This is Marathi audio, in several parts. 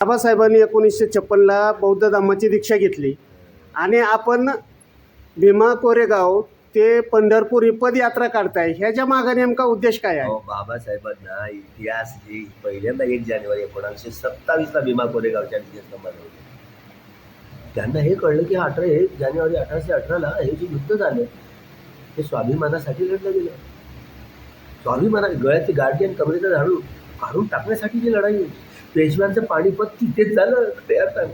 बाबासाहेबांनी 1956ला बौद्ध धम्माची दीक्षा घेतली आणि आपण भीमा कोरेगाव ते पंढरपूर ही पदयात्रा काढताय, ह्याच्या मागे नेमका उद्देश काय आहे? बाबासाहेबांना इतिहास जी पहिल्यांदा 1 जानेवारी 1927ला भीमा कोरेगावच्या विजयस्तंभाला होते. त्यांना हे कळलं की 1 जानेवारी 1818ला हे जे युद्ध झालं ते स्वाभिमानासाठी लढलं गेलं. स्वाभिमाना गळ्यातली गाठी आणि कमरेचं झाडू काढून टाकण्यासाठी जी लढाई होती. पेशव्यांचं पाणीपत तिथेच झालं ते अर्थानं.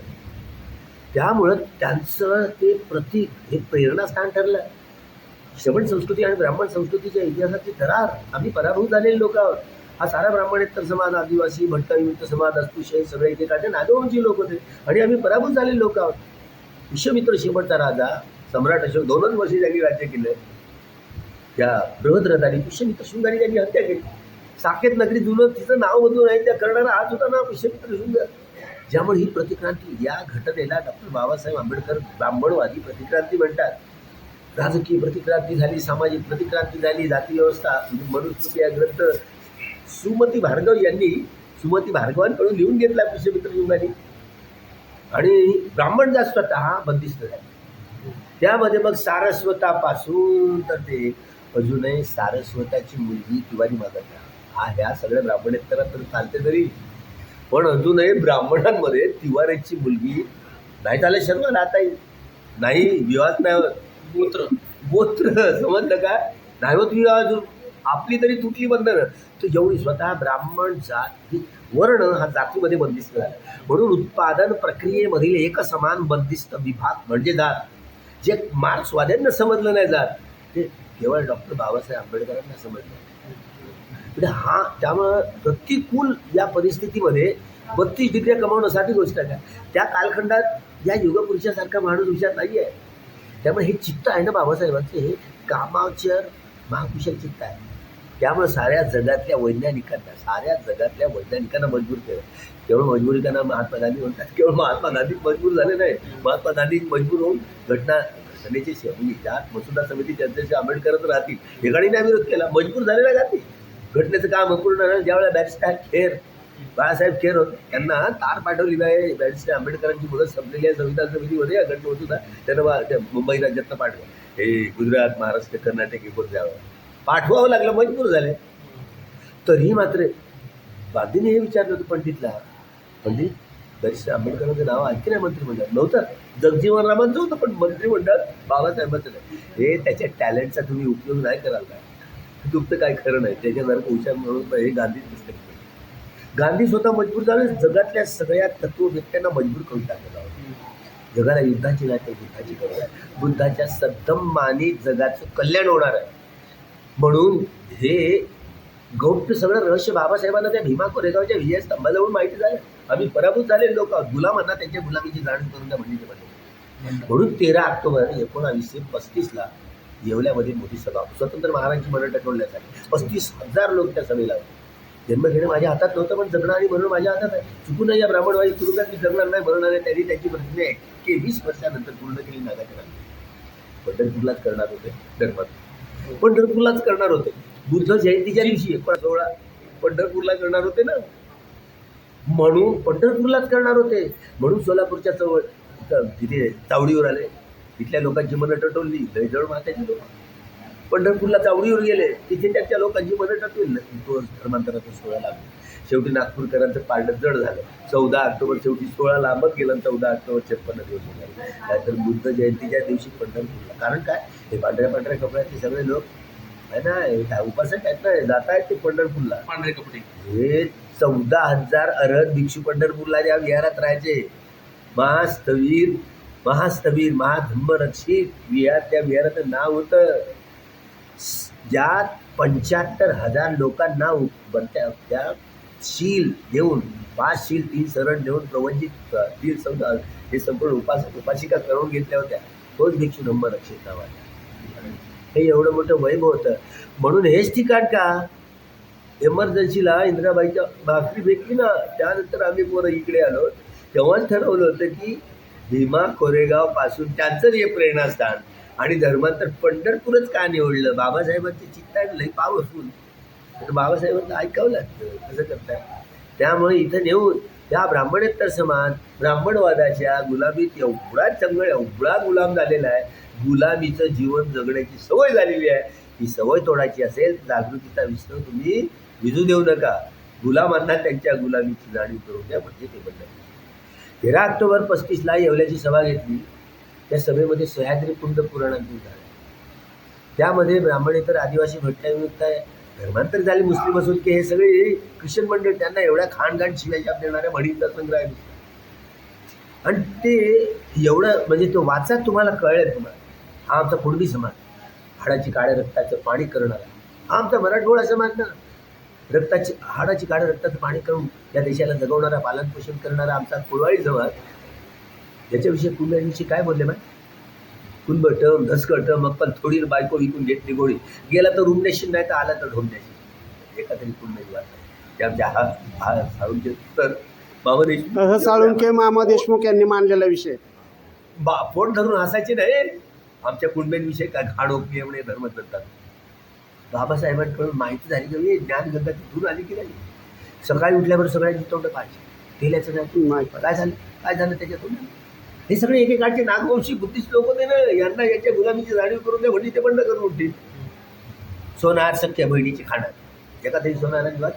त्यामुळं त्यांचं ते प्रतीक हे प्रेरणास्थान ठरलं. श्रमण संस्कृती आणि ब्राह्मण संस्कृतीच्या इतिहासाची थरार आम्ही पराभूत झालेले लोक आहोत. हा सारा ब्राह्मणेतर समाज, आदिवासी, भट्ट, विमुक्त समाज, अस्पृश्य सगळे एकेकाचे नागवंशी लोक होते आणि आम्ही पराभूत झालेले लोक आहोत. विश्वामित्र शेवटचा राजा सम्राट अशोक 2च वर्षी त्यांनी राज्य केलं. त्या बृहद्रथाने पुष्यमित्र शृंगारी त्यांनी हत्या केली. साकेत नगरी जुनं तिचं नाव बदलून आहे त्या करणारा हाच होता ना पुष्यमित्र शृंगार. ज्यामुळे ही प्रतिक्रांती, या घटनेला डॉक्टर बाबासाहेब आंबेडकर ब्राह्मणवादी प्रतिक्रांती म्हणतात. राजकीय प्रतिक्रांती झाली, सामाजिक प्रतिक्रांती झाली, जाती व्यवस्था, मनुस्मृती या ग्रंथ सुमती भार्गवांकडून लिहून घेतला पुष्यमित्र शृंगारी. आणि ब्राह्मण जात स्वतः बंदिस्त झाले. त्यामध्ये मग सारस्वतापासून तर ते अजूनही सारस्वताची मुलगी तिवारी मागतात. ह्या सगळ्या ब्राह्मणेतरात तर चालते तरी, पण अजूनही ब्राह्मणांमध्ये तिवारीची मुलगी नाही झालं शर्मा आता नाही, विवाह नाही होत. गोत्र समजलं का? नाही होत विवाह अजून, आपली तरी तुटली बंधनं. तर एवढी स्वतः ब्राह्मण जात वर्ण हा जातीमध्ये बंदिस्त झाला. म्हणून उत्पादन प्रक्रियेमधील एकसमान बंदिस्त विभाग म्हणजे जात, जे मार्क्सवाद्यांना समजलं नाही जात, ते केवळ डॉक्टर बाबासाहेब आंबेडकरांना समजलं. त्यामुळं प्रतिकूल या परिस्थितीमध्ये 32 डिग्र्या कमावण्यासाठी गोष्ट आहे. त्या कालखंडात या युगपुरुषासारखा माणूस विचार नाही आहे. त्यामुळे हे चित्त आहे ना बाबासाहेबांचे, हे कामाचर महाकुशल चित्त आहे. त्यामुळे साऱ्या जगातल्या वैज्ञानिकांना मजबूर केलं. केवळ मजबुरीकांना महात्मा गांधी म्हणतात. केवळ महात्मा गांधी मजबूर झाले नाही, महात्मा गांधी मजबूर होऊन घटनेचे त्यात मसुदा समितीचे अध्यक्ष आंबेडकरच राहतील हे गाडीने विरोध केला. मजबूर झालेला गांधी. घटनेचं काम अपूर्ण ज्यावेळेला बॅरिस्टर बाळासाहेब खेर होते, त्यांना तार पाठवली आहे. बॅरिस्टर आंबेडकरांची मुदत संपलेली आहे संविधान समितीमध्ये, या घटनेसुद्धा त्यांना मुंबई राज्यातनं पाठवा, हे गुजरात, महाराष्ट्र, कर्नाटक एकूण द्यावं पाठवावं लागलं. मजबूर झाले. तरीही मात्र गांधीने हे विचारलं होतं पंडित बॅरिस्टर आंबेडकरांचं नाव आणखी नाही मंत्रिमंडळात नव्हतं. जगजीवन रामांचं होतं, पण मंत्रिमंडळात बाबासाहेबांचं नाही. हे त्याच्या टॅलेंटचा तुम्ही उपयोग नाही कराल का? तुमचं काय खरं नाही. त्याच्यासारखं हुशार म्हणून हे गांधी पुस्तक. गांधी स्वतः मजबूर झाले. जगातल्या सगळ्या तत्ववेत्यांना मजबूर करून टाकलं. जगाला युद्धाची नाही तर बुद्धाची गरज आहे. बुद्धाच्या सद्धम्माने जगाचं कल्याण होणार आहे. म्हणून हे गौप्य सगळं रहस्य बाबासाहेबांना त्या भीमा कोरेगावच्या विजयस्तंभाजवळ माहिती झालं. आम्ही पराभूत झालेले लोक आहोत. गुलामांना त्यांच्या गुलामीची जाणीव करून द्या म्हणून 13 ऑक्टोबर 1935ला येवल्यामध्ये मोठी सभा, स्वतंत्र महाराजांची मरण टटवण्यासाठी 35,000 लोक त्या सभेला होते. जन्म घेणं माझ्या हातात नव्हतं, पण जगणं आणि मरण माझ्या हातात आहे. चुकूनही या ब्राह्मणवादी तुरुंगात मी जगणार नाही, मरण आहे. त्यांनी त्यांची प्रतिज्ञा 21 वर्षानंतर पूर्ण केली. नागाच्या नांदी पंढरपूरलाच करणार होते. पंढरपूरलाच करणार होते. बुद्ध जयंतीच्या दिवशी 16 पंढरपूरला करणार होते ना, म्हणून पंढरपूरलाच करणार होते. म्हणून सोलापूरच्या तिथे चावडीवर आले. तिथल्या लोकांची मनं टटवली. जवळ मात्याची लोक पंढरपूरला चावडीवर गेले. तिथे त्यांच्या लोकांची मनं टटवली. तो धर्मांतराचा सोहळा लागला. शेवटी नागपूरकरांचं पारडं जड झालं. 14 ऑक्टोबर शेवटी सोहळा लांबत गेला. 14 ऑक्टोबर 56 दिवस झाले. नाहीतर बुद्ध जयंतीच्या दिवशी पंढरपूरला. कारण काय, हे पांढऱ्या कपड्यातले सगळे लोक आहे ना, उपासक आहेत ना, जात आहेत ते पंढरपूरला पांढरे कपडे. हे 14,000 अरहत भिक्षू पंढरपूरला ज्या विहारात राहायचे, महास्थवीर महाधम्मरक्षित विहार, त्या विहाराचं नाव होतं. ज्यात 75,000 लोकांना त्या शील देऊन, 5 शील 3 शरण देऊन प्रवंचित 3 सौदा हे संपूर्ण उपासिका करून घेतल्या होत्या. तोच भिक्षू धम्मरक्षित नावाचा. हे एवढं मोठं वैभव होतं. म्हणून हेच ठिकाण का एमर्जन्सीला इंदिराबाईच्या भाकरी भेटली ना, त्यानंतर आम्ही पोरं इकडे आलो. तेव्हाच ठरवलं होतं की भीमा कोरेगाव पासून त्यांचं हे प्रेरणास्थान आणि धर्मांतर पंढरपूरच का निवडलं. बाबासाहेबांचे चित्त आहे लई पॉवरफुल. तर बाबासाहेबांना ऐकावं लागतं कसं करताय. त्यामुळे इथं नेऊन त्या ब्राह्मणेतर समाज ब्राह्मणवादाच्या गुलामीत एवढा गुलाम झालेला आहे. गुलामीचं जीवन जगण्याची सवय झालेली आहे. ही सवय तोडायची असेल तर जागृतीचा विस्तार तुम्ही विजू देऊ नका. गुलामांना त्यांच्या गुलामीची जाणीव करून द्या, म्हणजे ते बंद. 13 ऑक्टोबर 35ला येवल्याची सभा घेतली. त्या सभेमध्ये सह्याद्री कुंड पुराणांतून झालं. त्यामध्ये ब्राह्मणेतर आदिवासी भट्टायुक्त आहे, धर्मांतर झाले मुस्लिम असून की हे सगळे ख्रिश्चन मंडळ, त्यांना एवढ्या खाणगाण शिव्याशाप देणाऱ्या म्हणींचा संग्रह आहे. आणि ते एवढं म्हणजे तो वाचा तुम्हाला कळेल. तुम्हाला हा आमचा कुणबी समाज, हाडाची काळ्या रक्ताचं पाणी करणारा. हा आमचा मराठमोळा समाज ना, हाडाची काळ्या रक्ताचं पाणी करून या देशाला जगवणारा, पालनपोषण करणारा आमचा कुळवाडी समाज. याच्याविषयी कुणब्यांविषयी काय बोलले माय? कुणबटं धसकटं मग पण थोडी बायको विकून घेतली गोळी, गेला तर रुमनेशीन, नाही तर आला तर ढोमनेशीन. एका तरी कुणब्याची वाट आहे. ते आमच्या हा साळुंके तर मामा देशमुख, साळुंके मामा देशमुख यांनी मांडलेला विषय. पोट धरून हसायचे नाही. आमच्या कुणब्यांविषयी काय घाणोपणे म्हणे धर्मदत्तात. बाबासाहेबांकडून माहिती झाली की ज्ञानगंगा तिथून आली की नाही. सकाळी उठल्यावर सगळ्यांची तोंड पाहिजे तेल्याचं काय झालं त्याच्यातून. हे सगळे एकेकाळचे नागवंशी बुद्धिस्ट लोक होते ना, यांना याच्या गुलामीची जाणीव करून दे म्हणजे ते बंद करून उठतील. सोनार सख्या बहिणीची खाणं एका तरी सोनाराची बात.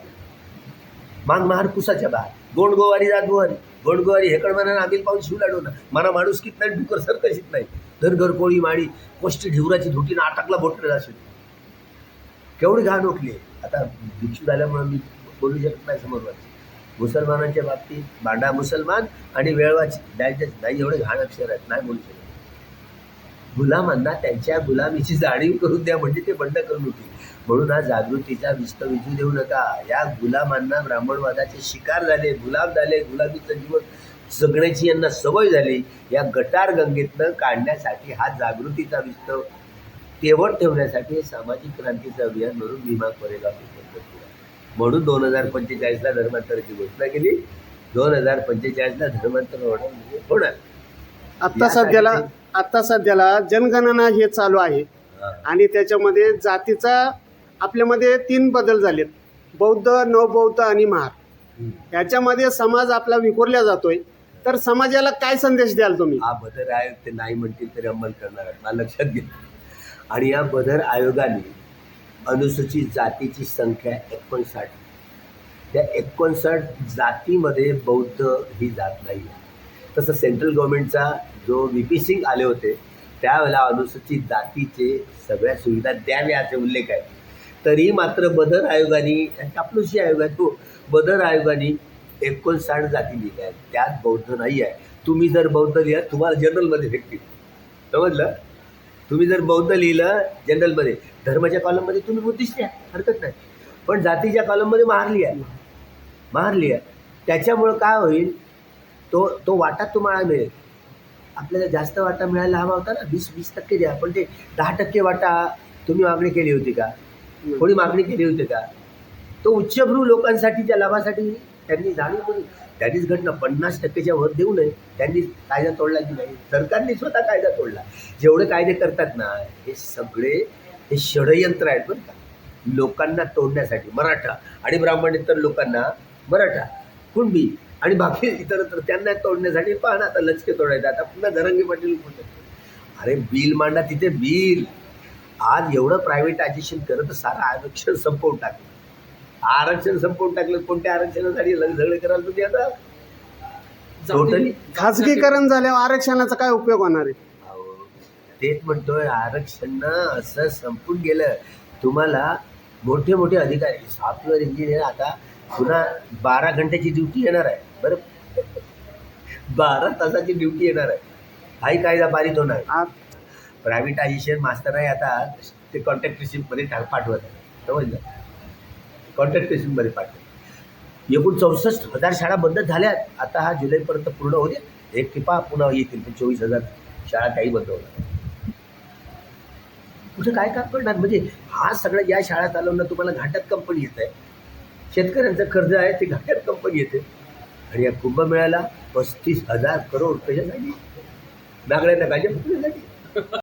मांग महार कुसाच्या बाहेर गोंडगोवारी जातगोवारी, गोंडगोवारी हेकड म्हणा आबिल पाहून शिव लाडवणं मला माणूस कित नाही, डुकर सर कशीत नाही. घर कोळी माळी कोष्टी ढिवराची धुटी नाटकला बोटलं असेल. केवढी घाण ओकली. आता भिक्षू झाल्यामुळे मी बोलू शकत नाही समोर. मुसलमानांच्या बाबतीत बांडा मुसलमान आणि वेळवाची नाही, एवढे घाण अक्षर आहेत, नाही बोलू शकत. गुलामांना त्यांच्या गुलामीची जाणीव करून द्या, म्हणजे ते बंड करून होतील. म्हणून हा जागृतीचा विजू देऊ नका. या गुलामांना ब्राह्मणवादाचे शिकार झाले, गुलाम झाले, गुलामीचं जीवन जगण्याची यांना सवय झाली. या गटार गंगेतनं काढण्यासाठी हा जागृतीचा विस्तार तेवढ ठेवण्यासाठी सामाजिक क्रांतीचं अभियान म्हणून भीमा कोरेगाव म्हणून 2045ला धर्मांतराची घोषणा केली. 2045ला धर्मांतर होणार. आता सध्याला जनगणना हे चालू आहे आणि त्याच्यामध्ये जातीचा आपल्यामध्ये 3 बदल झालेत, बौद्ध, नवबौद्ध आणि महार. याच्यामध्ये समाज आपला विखुरला जातोय. तर समाजाला काय संदेश द्याल तुम्ही? हा बदर आयोग ते नाही म्हणतील तरी अंमल करणार आहेत, मला लक्षात घे. आणि या बदर आयोगाने अनुसूचित जातीची संख्या 59. त्या 59 जातीमध्ये बौद्ध ही जात नाही. तसं सेंट्रल गव्हर्नमेंटचा जो VP सिंग आले होते त्यावेळेला अनुसूचित जातीचे सगळ्या सुविधा द्याव्याचे उल्लेख आहे. तरी मात्र बदर आयोगाने, कापलुशी आयोग आहे तो, बदर आयोगाने 59 जाती लिहिल्या आहेत, त्यात बौद्ध नाही आहे. तुम्ही जर बौद्ध लिहा तुम्हाला जनरलमध्ये भेटतील, समजलं. तुम्ही जर बौद्ध लिहिलं जनरलमध्ये, धर्माच्या कॉलममध्ये तुम्ही बुद्धिस्ट लिहा, हरकत नाही. पण जातीच्या कॉलममध्ये महार लिहा. त्याच्यामुळं काय होईल, तो वाटा तुम्हाला मिळेल. आपल्याला जास्त वाटा मिळायला हवा होता ना, 20% द्या. पण ते 10% वाटा तुम्ही मागणी केली होती का? कोणी मागणी केली होती का? तो उच्चभ्रू लोकांसाठीच्या लाभासाठी त्यांनी जाणीव करून त्यांनीच घटना 50%च्या वर देऊ नये. त्यांनी कायदा तोडला की नाही? सरकारने स्वतः कायदा तोडला. जेवढे कायदे करतात ना, हे सगळे हे षडयंत्र आहेत बरं का, लोकांना तोडण्यासाठी. मराठा आणि ब्राह्मणेतर लोकांना, मराठा, कुणबी आणि बाकी इतरत्र त्यांना तोडण्यासाठी. पहा ना, आता लचके तोडायचं. आता पुन्हा धरंगी पाटील बोलतात, अरे बिल मांडा तिथे बिल. आज एवढं प्रायव्हेटायझेशन करत सारं आरक्षण संपवून टाकलं. आरक्षण संपवून टाकलं. कोणत्या आरक्षणासाठी झगडे कराल तुम्ही? आता टोटली खाजगीकरण झाल्यावर आरक्षणाचा काय उपयोग होणार आहे? तेच म्हणतोय, आरक्षण असं संपून गेलं. तुम्हाला मोठे मोठे अधिकारी, सॉफ्टवेअर इंजिनियर आता पुन्हा 12 घंट्याची ड्युटी येणार आहे. बरं, 12 तासाची ड्युटी येणार आहे. हाही कायदा पारित होणार. प्रायव्हेटायझेशन मास्टर आहे आता ते कॉन्ट्रॅक्ट ट्रेसिंगमध्ये पाठवत आहे, समजलं. कॉन्ट्रॅक्ट ट्रेसिंगमध्ये पाठवत. एकूण 64,000 शाळा बंद झाल्यात. आता हा जुलैपर्यंत पूर्ण होऊ दे, एक टिपा पुन्हा येतील. पण 24,000 शाळा काही बंद होणार. कुठे काय काम करणार? म्हणजे हा सगळं या शाळा चालवणं तुम्हाला घाट्यात कंपनी येत आहे. शेतकऱ्यांचं कर्ज आहे ते घाट्यात कंपनी येते. आणि या कुंभमेळ्याला 35,000 करोड कशासाठी? नागड्यांना कायचे फुटण्यासाठी.